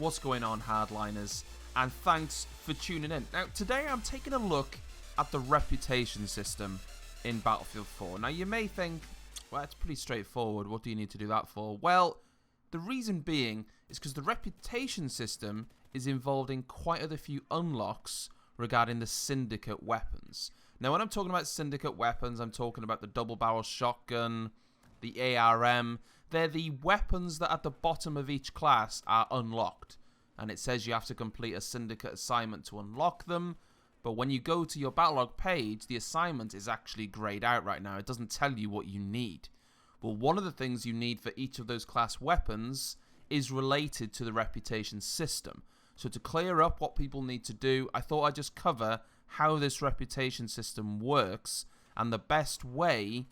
What's going on, Hardliners? And thanks for tuning in. Now, today I'm taking a look at the reputation system in Battlefield 4. Now, you may think, well, it's pretty straightforward. What do you need to do that for? Well, the reason being is because the reputation system is involved in quite a few unlocks regarding the Syndicate weapons. Now, when I'm talking about Syndicate weapons, I'm talking about the double-barrel shotgun, the ARM. They're the weapons that at the bottom of each class are unlocked. And it says you have to complete a Syndicate assignment to unlock them. But when you go to your Battlelog page, the assignment is actually grayed out right now. It doesn't tell you what you need. Well, one of the things you need for each of those class weapons is related to the reputation system. So to clear up what people need to do, I thought I'd just cover how this reputation system works and the best way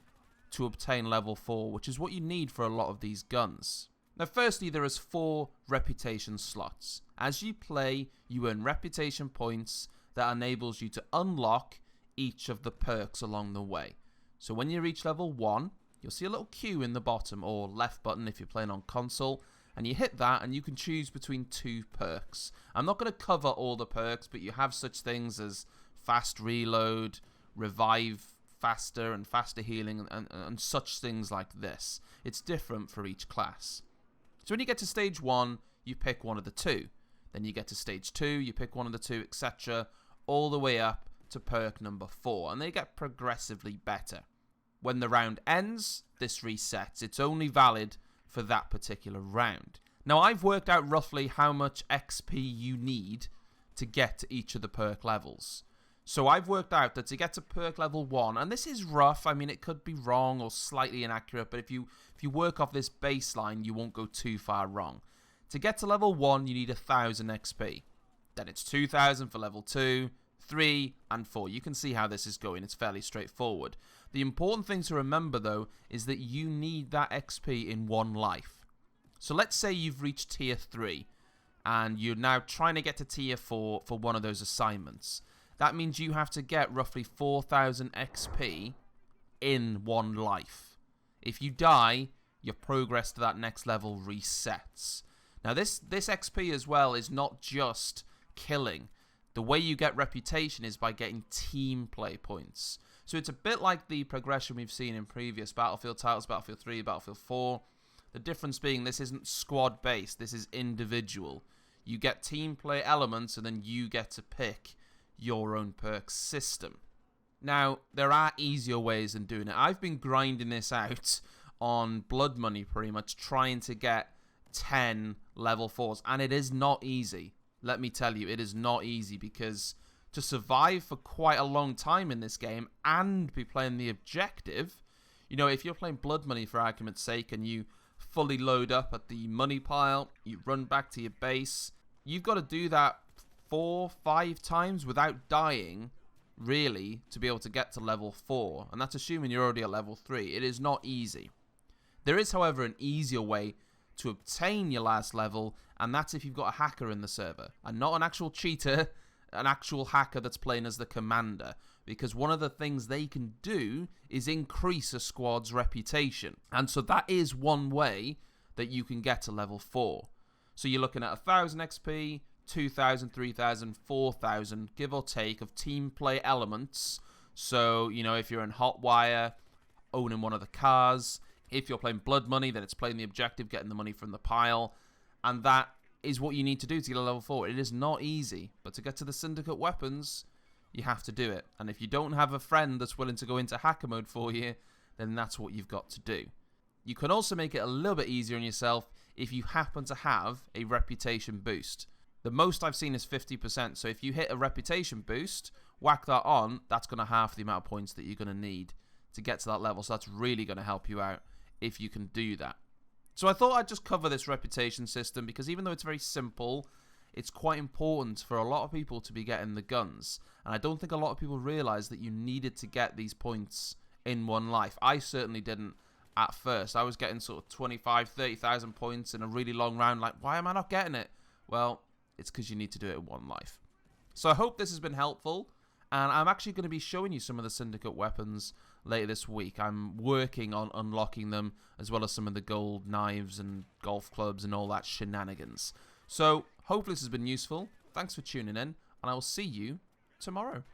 to obtain level 4, which is what you need for a lot of these guns. Now, firstly, there is 4 reputation slots. As you play, you earn reputation points that enables you to unlock each of the perks along the way. So when you reach level 1, you'll see a little Q in the bottom, or left button if you're playing on console, and you hit that and you can choose between 2 perks. I'm not going to cover all the perks, but you have such things as fast reload, revive faster and faster healing, and such things like this. It's different for each class. So when you get to stage 1, you pick one of the 2. Then you get to stage 2, you pick one of the 2, etc. all the way up to perk number 4, and they get progressively better. When the round ends, this resets. It's only valid for that particular round. Now, I've worked out roughly how much XP you need to get to each of the perk levels. So I've worked out that to get to perk level 1, and this is rough, I mean it could be wrong or slightly inaccurate, but if you work off this baseline, you won't go too far wrong. To get to level 1, you need 1000 XP. Then it's 2000 for level 2, 3, and 4. You can see how this is going, it's fairly straightforward. The important thing to remember though, is that you need that XP in one life. So let's say you've reached tier 3, and you're now trying to get to tier 4 for one of those assignments. That means you have to get roughly 4000 XP in one life. If you die, your progress to that next level resets. Now this XP as well is not just killing. The way you get reputation is by getting team play points. So it's a bit like the progression we've seen in previous Battlefield titles, Battlefield 3, Battlefield 4. The difference being this isn't squad based, this is individual. You get team play elements and then you get to pick your own perk system. Now, there are easier ways than doing it. I've been grinding this out on Blood Money pretty much, trying to get 10 level 4s, and it is not easy. Let me tell you, it is not easy, because to survive for quite a long time in this game and be playing the objective, you know, if you're playing Blood Money for argument's sake and you fully load up at the money pile, you run back to your base, you've got to do that 4-5 times without dying, really, to be able to get to level 4. And that's assuming you're already at level 3. It is not easy. There is, however, an easier way to obtain your last level, and that's if you've got a hacker in the server. And not an actual cheater, an actual hacker that's playing as the commander. Because one of the things they can do is increase a squad's reputation. And so that is one way that you can get to level 4. So you're looking at 1000 XP, 2000, 3000, 4000, give or take, of team play elements. So, you know, if you're in Hotwire, owning one of the cars. If you're playing Blood Money, then it's playing the objective, getting the money from the pile. And that is what you need to do to get a level 4. It is not easy, but to get to the Syndicate weapons, you have to do it. And if you don't have a friend that's willing to go into hacker mode for you, then that's what you've got to do. You can also make it a little bit easier on yourself if you happen to have a reputation boost. The most I've seen is 50%, so if you hit a reputation boost, whack that on, that's going to halve the amount of points that you're going to need to get to that level, so that's really going to help you out if you can do that. So I thought I'd just cover this reputation system, because even though it's very simple, it's quite important for a lot of people to be getting the guns, and I don't think a lot of people realise that you needed to get these points in one life. I certainly didn't at first. I was getting sort of 25, 30,000 points in a really long round, like, why am I not getting it? Well, it's because you need to do it in one life. So I hope this has been helpful, and I'm actually going to be showing you some of the Syndicate weapons later this week. I'm working on unlocking them, as well as some of the gold knives and golf clubs and all that shenanigans. So hopefully this has been useful. Thanks for tuning in, and I will see you tomorrow.